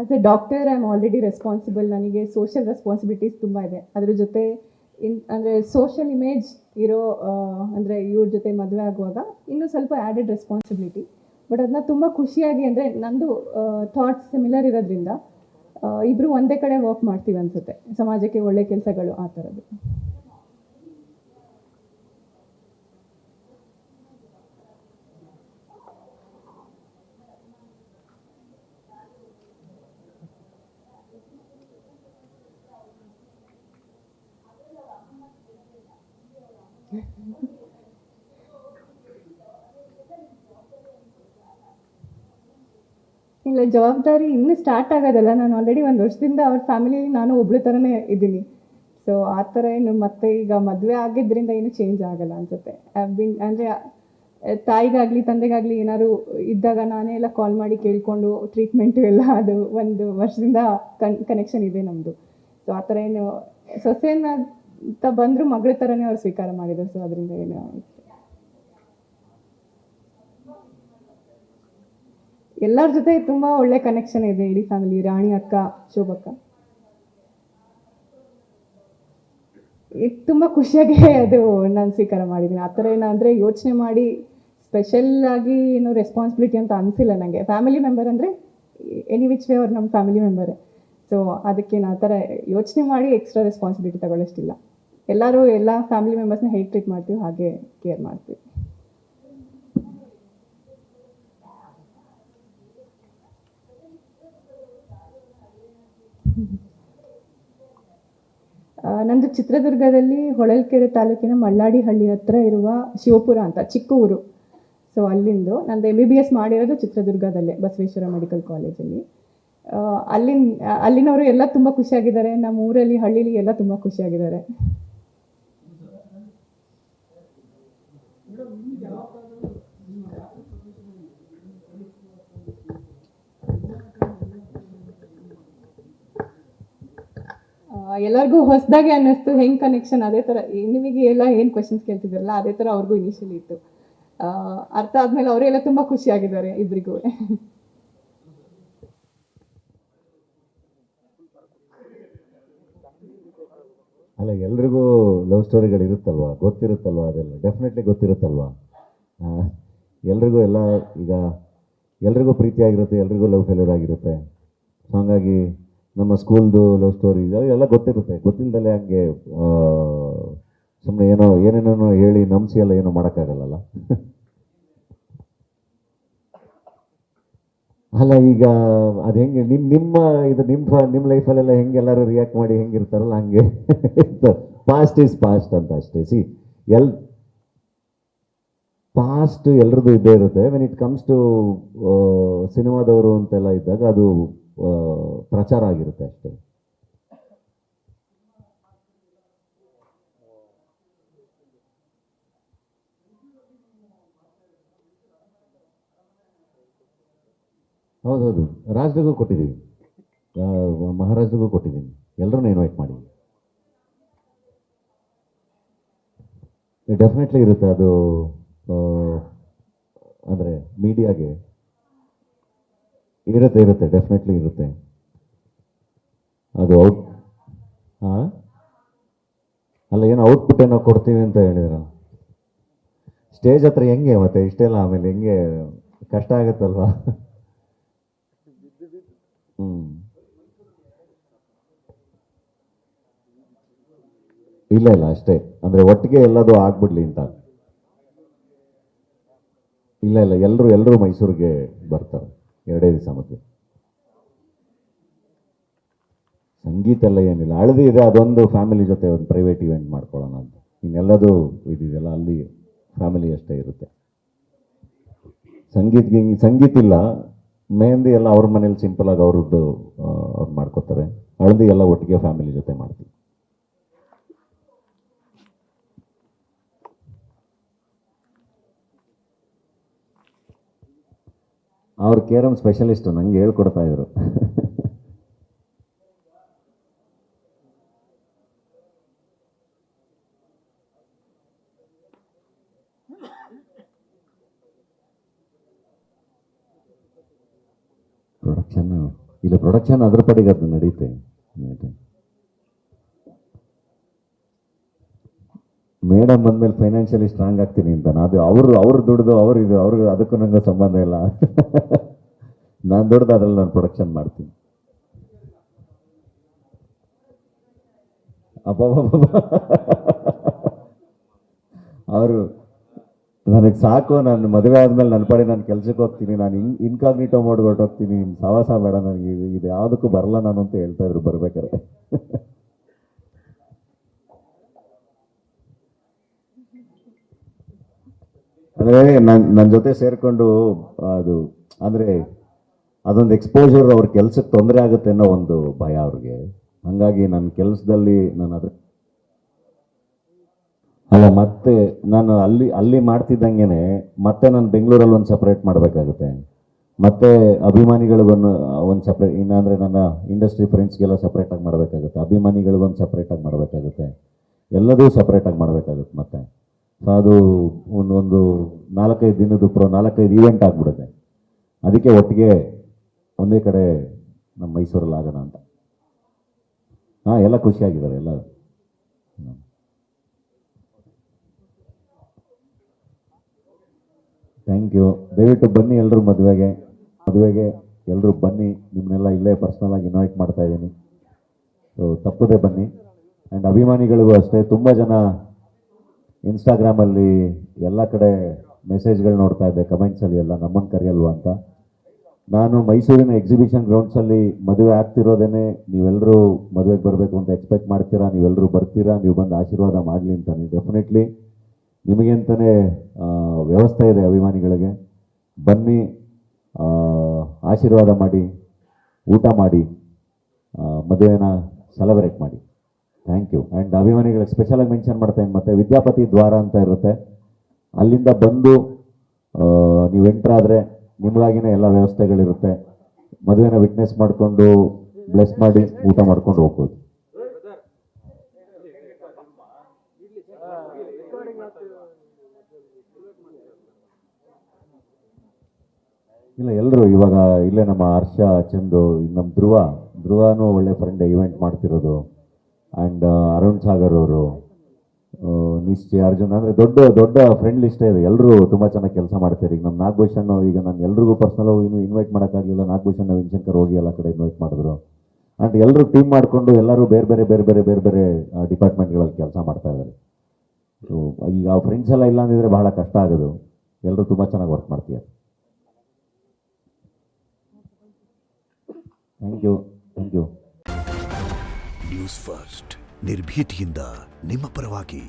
As A doctor I am already responsible. ನನಗೆ social responsibilities ತುಂಬ ಇದೆ. ಅದ್ರ ಜೊತೆ ಅಂದರೆ ಸೋಷಿಯಲ್ ಇಮೇಜ್ ಇರೋ ಅಂದರೆ ಇವ್ರ ಜೊತೆ ಮದುವೆ ಆಗುವಾಗ ಇನ್ನೂ ಸ್ವಲ್ಪ ಆ್ಯಡೆಡ್ ರೆಸ್ಪಾನ್ಸಿಬಿಲಿಟಿ. ಬಟ್ ಅದನ್ನ ತುಂಬ ಖುಷಿಯಾಗಿ, ಅಂದರೆ ನಂದು ಥಾಟ್ಸ್ ಸಿಮಿಲರ್ ಇರೋದ್ರಿಂದ ಇಬ್ಬರು ಒಂದೇ ಕಡೆ ವರ್ಕ್ ಮಾಡ್ತೀವಿ ಅನ್ಸುತ್ತೆ, ಸಮಾಜಕ್ಕೆ ಒಳ್ಳೆ ಕೆಲಸಗಳು ಆ ಥರದ್ದು. ಇಲ್ಲ, ಜವಾಬ್ದಾರಿ ಇನ್ನೂ ಸ್ಟಾರ್ಟ್ ಆಗೋದಲ್ಲ. ನಾನು ಆಲ್ರೆಡಿ ಒಂದು ವರ್ಷದಿಂದ ಅವ್ರ ಫ್ಯಾಮಿಲಿಯಲ್ಲಿ ನಾನು ಒಬ್ಳು ಥರನೇ ಇದ್ದೀನಿ. ಸೊ ಆ ಥರ ಏನು ಮತ್ತೆ ಈಗ ಮದುವೆ ಆಗಿದ್ದರಿಂದ ಏನು ಚೇಂಜ್ ಆಗಲ್ಲ ಅನ್ಸುತ್ತೆ. ಅಂದರೆ ತಾಯಿಗಾಗಲಿ ತಂದೆಗಾಗಲಿ ಏನಾದ್ರು ಇದ್ದಾಗ ನಾನೇ ಎಲ್ಲ ಕಾಲ್ ಮಾಡಿ ಕೇಳಿಕೊಂಡು ಟ್ರೀಟ್ಮೆಂಟು ಎಲ್ಲ ಅದು ಒಂದು ವರ್ಷದಿಂದ ಕನೆಕ್ಷನ್ ಇದೆ ನಮ್ಮದು. ಸೊ ಆ ಥರ ಏನು ಸೊಸೆನ ಅಂತ ಬಂದರೂ ಮಗಳ ಥರನೇ ಅವ್ರು ಸ್ವೀಕಾರ ಮಾಡಿದ್ರು. ಸೊ ಅದರಿಂದ ಏನು ಎಲ್ಲರ ಜೊತೆ ತುಂಬ ಒಳ್ಳೆ ಕನೆಕ್ಷನ್ ಇದೆ ಇಡೀ ಫ್ಯಾಮಿಲಿ. ರಾಣಿ ಅಕ್ಕ, ಶೋಭಕ್ಕ, ಇದು ತುಂಬ ಖುಷಿಯಾಗಿ ಅದು ನಾನು ಸ್ವೀಕಾರ ಮಾಡಿದ್ದೀನಿ. ಆ ಥರ ಏನಂದರೆ ಯೋಚನೆ ಮಾಡಿ ಸ್ಪೆಷಲ್ ಆಗಿ ಏನು ರೆಸ್ಪಾನ್ಸಿಬಿಲಿಟಿ ಅಂತ ಅನಿಸಿಲ್ಲ ನನಗೆ. ಫ್ಯಾಮಿಲಿ ಮೆಂಬರ್ ಅಂದರೆ ಎನಿ ವಿಚ್ ವೇ ಅವ್ರು ನಮ್ಮ ಫ್ಯಾಮಿಲಿ ಮೆಂಬರೇ. ಸೊ ಅದಕ್ಕೆ ಆ ಥರ ಯೋಚನೆ ಮಾಡಿ ಎಕ್ಸ್ಟ್ರಾ ರೆಸ್ಪಾನ್ಸಿಬಿಲಿಟಿ ತಗೊಳ್ಳೋಷ್ಟಿಲ್ಲ. ಎಲ್ಲರೂ ಎಲ್ಲ ಫ್ಯಾಮಿಲಿ ಮೆಂಬರ್ಸ್ನ ಹೇಗೆ ಟ್ರೀಟ್ ಮಾಡ್ತೀವಿ ಹಾಗೆ ಕೇರ್ ಮಾಡ್ತೀವಿ. ನಂದು ಚಿತ್ರದುರ್ಗದಲ್ಲಿ ಹೊಳಲ್ಕೆರೆ ತಾಲೂಕಿನ ಮಳ್ಳಾಡಿಹಳ್ಳಿ ಹತ್ರ ಇರುವ ಶಿವಪುರ ಅಂತ ಚಿಕ್ಕ ಊರು. ಸೊ ಅಲ್ಲಿಂದು ನಂದು MBBS ಮಾಡಿರೋದು ಚಿತ್ರದುರ್ಗದಲ್ಲೇ ಬಸವೇಶ್ವರ ಮೆಡಿಕಲ್ ಕಾಲೇಜಲ್ಲಿ. ಅಲ್ಲಿನವರು ಎಲ್ಲ ತುಂಬ ಖುಷಿಯಾಗಿದ್ದಾರೆ. ನಮ್ಮ ಊರಲ್ಲಿ ಹಳ್ಳಿಲಿ ಎಲ್ಲ ತುಂಬ ಖುಷಿಯಾಗಿದ್ದಾರೆ. ಎಲ್ಲರಿಗೂ ಹೊಸದಾಗಿ ಅನ್ನಿಸ್ತು ಹೆಂಗೆ ಕನೆಕ್ಷನ್. ಅದೇ ಥರ ನಿಮಗೆ ಎಲ್ಲ ಏನು ಕ್ವೆಶನ್ಸ್ ಕೇಳ್ತಿದ್ದಾರಲ್ಲ ಅದೇ ಥರ ಅವ್ರಿಗೂ ಇನಿಷಿಯಲಿ ಇತ್ತು. ಅರ್ಥ ಆದಮೇಲೆ ಅವರೆಲ್ಲ ತುಂಬ ಖುಷಿಯಾಗಿದ್ದಾರೆ ಇಬ್ಬರಿಗೂ. ಅಲ್ಲ, ಎಲ್ರಿಗೂ ಲವ್ ಸ್ಟೋರಿಗಳು ಇರುತ್ತಲ್ವಾ, ಗೊತ್ತಿರುತ್ತಲ್ವಾ, ಅದೆಲ್ಲ ಡೆಫಿನೆಟ್ಲಿ ಗೊತ್ತಿರುತ್ತಲ್ವಾ. ಎಲ್ರಿಗೂ ಎಲ್ಲ ಈಗ ಎಲ್ರಿಗೂ ಪ್ರೀತಿಯಾಗಿರುತ್ತೆ, ಎಲ್ರಿಗೂ ಲವ್ ಫೇಲ್ಯೂರ್ ಆಗಿರುತ್ತೆ. ಸೊ ಹಂಗಾಗಿ ನಮ್ಮ ಸ್ಕೂಲ್ದು ಲವ್ ಸ್ಟೋರಿ ಎಲ್ಲ ಗೊತ್ತಿರುತ್ತೆ. ಗೊತ್ತಿಲ್ಲದಲ್ಲೇ ಹಂಗೆ ಸುಮ್ಮನೆ ಏನೇನೋ ಹೇಳಿ ನಂಬಿಸಿ ಎಲ್ಲ ಏನೋ ಮಾಡೋಕ್ಕಾಗಲ್ಲ. ಅಲ್ಲ, ಈಗ ಅದು ಹೆಂಗೆ ನಿಮ್ಮ ಲೈಫಲ್ಲೆಲ್ಲ ಹೆಂಗೆ ಎಲ್ಲರೂ ರಿಯಾಕ್ಟ್ ಮಾಡಿ ಹೆಂಗಿರ್ತಾರಲ್ಲ ಹಂಗೆ ಪಾಸ್ಟ್ ಈಸ್ ಪಾಸ್ಟ್ ಅಂತ ಅಷ್ಟೇ. ಪಾಸ್ಟ್ ಎಲ್ರದ್ದು ಇದ್ದೇ ಇರುತ್ತೆ. ವೆನ್ ಇಟ್ ಕಮ್ಸ್ ಟು ಸಿನಿಮಾದವರು ಅಂತೆಲ್ಲ ಇದ್ದಾಗ ಅದು ಪ್ರಚಾರ ಆಗಿರುತ್ತೆ ಅಷ್ಟೇ. ಹೌದೌದು, ರಾಜ್ರಿಗೂ ಕೊಟ್ಟಿದ್ದೀವಿ, ಮಹಾರಾಜ್ರಿಗೂ ಕೊಟ್ಟಿದ್ದೀನಿ, ಎಲ್ಲರನ್ನೂ ಇನ್ವೈಟ್ ಮಾಡಿ. ಡೆಫಿನೆಟ್ಲಿ ಇರುತ್ತೆ ಅದು. ಅಂದರೆ ಮೀಡಿಯಾಗೆ ಇರುತ್ತೆ, ಡೆಫಿನೆಟ್ಲಿ ಇರುತ್ತೆ ಅದು. ಅಲ್ಲ, ಏನು ಔಟ್ಪುಟ್ ಏನೋ ಕೊಡ್ತೀವಿ ಅಂತ ಹೇಳಿದ್ರ ಸ್ಟೇಜ್ ಹತ್ರ ಹೆಂಗೆ ಮತ್ತೆ ಇಷ್ಟೆಲ್ಲ ಆಮೇಲೆ ಹೆಂಗೆ ಕಷ್ಟ ಆಗುತ್ತಲ್ವಾ. ಇಲ್ಲ ಅಷ್ಟೇ, ಅಂದರೆ ಒಟ್ಟಿಗೆ ಎಲ್ಲದು ಆಗ್ಬಿಡ್ಲಿ ಅಂತ. ಇಲ್ಲ ಎಲ್ಲರೂ ಮೈಸೂರಿಗೆ ಬರ್ತಾರೆ 2 ದಿವಸ ಮಧ್ಯೆ. ಸಂಗೀತ ಎಲ್ಲ ಏನಿಲ್ಲ, ಹಳದಿ ಇದೆ, ಅದೊಂದು ಫ್ಯಾಮಿಲಿ ಜೊತೆ ಒಂದು ಪ್ರೈವೇಟ್ ಇವೆಂಟ್ ಮಾಡ್ಕೊಳ್ಳೋಣ ಅಂತ. ಇನ್ನೆಲ್ಲದು ಇದೆಯಲ್ಲ ಅಲ್ಲಿ ಫ್ಯಾಮಿಲಿ ಅಷ್ಟೇ ಇರುತ್ತೆ. ಸಂಗೀತ ಇಲ್ಲ, ಮೆಹಂದಿ ಎಲ್ಲ ಅವ್ರ ಮನೇಲಿ ಸಿಂಪಲ್ ಆಗಿ ಅವ್ರದ್ದು ಅವ್ರು ಮಾಡ್ಕೋತಾರೆ. ಹಳದಿ ಎಲ್ಲ ಒಟ್ಟಿಗೆ ಫ್ಯಾಮಿಲಿ ಜೊತೆ ಮಾಡ್ತೀವಿ. ಅವ್ರು ಕೇರಂ ಸ್ಪೆಷಲಿಸ್ಟು, ನಂಗೆ ಹೇಳ್ಕೊಡ್ತಾ ಇದ್ರು. ಪ್ರೊಡಕ್ಷನ್ ಇಲ್ಲಿ ಪ್ರೊಡಕ್ಷನ್ ಅದ್ರ ಪಡೆಗೆ ಅದು ನಡೀತೆ. ಮೇಡಮ್ ಬಂದ್ಮೇಲೆ ಫೈನಾನ್ಷಿಯಲಿ ಸ್ಟ್ರಾಂಗ್ ಆಗ್ತೀನಿ ಅಂತ ಅದು ಅವ್ರು ದುಡ್ದು ಅವ್ರಿಗೆ ಅದಕ್ಕೂ ನಂಗೆ ಸಂಬಂಧ ಇಲ್ಲ. ನಾನು ದುಡ್ದು ಅದ್ರಲ್ಲಿ ನಾನು ಪ್ರೊಡಕ್ಷನ್ ಮಾಡ್ತೀನಿ. ಅವರು ನನಗೆ ಸಾಕು, ನಾನು ಮದುವೆ ಆದ್ಮೇಲೆ ನನ್ನ ಪಡೆ ನಾನು ಕೆಲ್ಸಕ್ಕೆ ಹೋಗ್ತೀನಿ, ನಾನು ಇನ್ಕಾಗ್ನಿಟೋ ಮೋಡ್ ಹೊರಟೋಗ್ತೀನಿ, ಸಾವಾಸ ಬೇಡ ನನಗೆ, ಇದು ಯಾವುದಕ್ಕೂ ಬರಲ್ಲ ನಾನು ಅಂತ ಹೇಳ್ತಾ ಇದ್ರು ಬರ್ಬೇಕಾದ್ರೆ. ಅಂದರೆ ನನ್ನ ಜೊತೆ ಸೇರಿಕೊಂಡು ಅದು ಅಂದರೆ ಅದೊಂದು ಎಕ್ಸ್ಪೋಜರ್ ಅವ್ರ ಕೆಲ್ಸಕ್ಕೆ ತೊಂದರೆ ಆಗುತ್ತೆ ಅನ್ನೋ ಒಂದು ಭಯ ಅವ್ರಿಗೆ. ಹಾಗಾಗಿ ನನ್ನ ಕೆಲಸದಲ್ಲಿ ನಾನು ಅದ್ರ ಅಲ್ಲ ಮತ್ತೆ ನಾನು ಅಲ್ಲಿ ಮಾಡ್ತಿದ್ದಂಗೆನೆ ಮತ್ತೆ ನಾನು ಬೆಂಗಳೂರಲ್ಲಿ ಒಂದು ಸಪ್ರೇಟ್ ಮಾಡಬೇಕಾಗುತ್ತೆ, ಮತ್ತೆ ಅಭಿಮಾನಿಗಳಿಗೊಂದು ಸಪ್ರೇಟ್, ಇನ್ನಾಂದರೆ ನನ್ನ ಇಂಡಸ್ಟ್ರಿ ಫ್ರೆಂಡ್ಸ್ಗೆಲ್ಲ ಸಪ್ರೇಟಾಗಿ ಮಾಡಬೇಕಾಗುತ್ತೆ, ಅಭಿಮಾನಿಗಳಿಗೊಂದು ಸಪ್ರೇಟಾಗಿ ಮಾಡಬೇಕಾಗುತ್ತೆ, ಎಲ್ಲದೂ ಸಪ್ರೇಟಾಗಿ ಮಾಡಬೇಕಾಗುತ್ತೆ. ಮತ್ತೆ ಸೊ ಅದು ಒಂದು 4-5 ದಿನದ 4-5 ಈವೆಂಟ್ ಆಗಿಬಿಡುತ್ತೆ. ಅದಕ್ಕೆ ಒಟ್ಟಿಗೆ ಒಂದೇ ಕಡೆ ನಮ್ಮ ಮೈಸೂರಲ್ಲಿ ಆಗೋಣ ಅಂತ. ಹಾಂ, ಎಲ್ಲ ಖುಷಿಯಾಗಿದ್ದಾರೆ ಎಲ್ಲ. Thank you. ದಯವಿಟ್ಟು ಬನ್ನಿ ಎಲ್ಲರೂ ಮದುವೆಗೆ ಎಲ್ಲರೂ ಬನ್ನಿ. ನಿಮ್ಮನ್ನೆಲ್ಲ ಇಲ್ಲೇ ಪರ್ಸ್ನಲಾಗಿ ಇನ್ವೈಟ್ ಮಾಡ್ತಾ ಇದ್ದೀನಿ. ಸೊ ತಪ್ಪದೆ ಬನ್ನಿ. ಆ್ಯಂಡ್ ಅಭಿಮಾನಿಗಳಿಗೂ ಅಷ್ಟೇ, ತುಂಬ ಜನ ಇನ್ಸ್ಟಾಗ್ರಾಮಲ್ಲಿ ಎಲ್ಲ ಕಡೆ ಮೆಸೇಜ್ಗಳು ನೋಡ್ತಾ ಇದ್ದೆ, ಕಮೆಂಟ್ಸಲ್ಲಿ ಎಲ್ಲ ನಮ್ಮನ್ನು ಕರೆಯಲ್ವಾ ಅಂತ. ನಾನು ಮೈಸೂರಿನ ಎಕ್ಸಿಬಿಷನ್ ಗ್ರೌಂಡ್ಸಲ್ಲಿ ಮದುವೆ ಆಗ್ತಿರೋದೇನೆ ನೀವೆಲ್ಲರೂ ಮದುವೆಗೆ ಬರಬೇಕು ಅಂತ ಎಕ್ಸ್ಪೆಕ್ಟ್ ಮಾಡ್ತೀರಾ, ನೀವೆಲ್ಲರೂ ಬರ್ತೀರಾ, ನೀವು ಬಂದು ಆಶೀರ್ವಾದ ಮಾಡಲಿ ಅಂತಾನೆ. ಡೆಫಿನೆಟ್ಲಿ ನಿಮಗೆ ಅಂತಲೇ ವ್ಯವಸ್ಥೆ ಇದೆ, ಅಭಿಮಾನಿಗಳಿಗೆ ಬನ್ನಿ, ಆಶೀರ್ವಾದ ಮಾಡಿ, ಊಟ ಮಾಡಿ, ಮದುವೆನ ಸೆಲೆಬ್ರೇಟ್ ಮಾಡಿ. Thank you. ಆ್ಯಂಡ್ ಅಭಿಮಾನಿಗಳಿಗೆ ಸ್ಪೆಷಲಾಗಿ ಮೆನ್ಷನ್ ಮಾಡ್ತೇನೆ, ಮತ್ತು ವಿದ್ಯಾಪತಿ ದ್ವಾರ ಅಂತ ಇರುತ್ತೆ, ಅಲ್ಲಿಂದ ಬಂದು ನೀವು ಎಂಟ್ರಾದರೆ ನಿಮಗಾಗಿನೇ ಎಲ್ಲ ವ್ಯವಸ್ಥೆಗಳಿರುತ್ತೆ. ಮದುವೆನ ವಿಟ್ನೆಸ್ ಮಾಡಿಕೊಂಡು ಬ್ಲೆಸ್ ಮಾಡಿ ಊಟ ಮಾಡ್ಕೊಂಡು ಹೋಗ್ಬೋದು. ಇಲ್ಲ, ಎಲ್ಲರೂ ಇವಾಗ ಇಲ್ಲೇ ನಮ್ಮ ಹರ್ಷ, ಚಂದು, ನಮ್ಮ ಧ್ರುವನೂ ಒಳ್ಳೆ ಫ್ರೆಂಡ್ ಈವೆಂಟ್ ಮಾಡ್ತಿರೋದು, ಆ್ಯಂಡ್ ಅರುಣ್ ಸಾಗರ್ ಅವರು, ನಿಶ್ಚಯ, ಅರ್ಜುನ್, ಅಂದರೆ ದೊಡ್ಡ ಫ್ರೆಂಡ್ ಲಿಸ್ಟೇ ಇದೆ. ಎಲ್ಲರೂ ತುಂಬ ಚೆನ್ನಾಗಿ ಕೆಲಸ ಮಾಡ್ತಾರೆ. ಈಗ ನಮ್ಮ ನಾಗಭೂಷಣ್, ಈಗ ನಾನು ಎಲ್ರಿಗೂ ಪರ್ಸ್ನಲ್ ಇನ್ನೂ ಇನ್ವೈಟ್ ಮಾಡೋಕ್ಕಾಗಲಿಲ್ಲ. ನಾಗಭೂಷಣ್, ವಿನ್ಶಂಕರ್ ಹೋಗಿ ಎಲ್ಲ ಕಡೆ ಇನ್ವೈಟ್ ಮಾಡಿದ್ರು. ಆ್ಯಂಡ್ ಎಲ್ಲರೂ ಟೀಮ್ ಮಾಡಿಕೊಂಡು ಎಲ್ಲರೂ ಬೇರೆ ಬೇರೆ ಡಿಪಾರ್ಟ್ಮೆಂಟ್ಗಳಲ್ಲಿ ಕೆಲಸ ಮಾಡ್ತಾ ಇದ್ದಾರೆ. ಸೊ ಈಗ ಫ್ರೆಂಡ್ಸ್ ಎಲ್ಲ ಇಲ್ಲ ಅಂದಿದ್ರೆ ಬಹಳ ಕಷ್ಟ ಆಗೋದು. ಎಲ್ಲರೂ ತುಂಬ ಚೆನ್ನಾಗಿ ವರ್ಕ್ ಮಾಡ್ತಿದ್ದಾರೆ. Thank you. ನ್ಯೂಸ್ ಫಸ್ಟ್, ನಿರ್ಭೀತಿಯಿಂದ ನಿಮ್ಮ ಪರವಾಗಿ.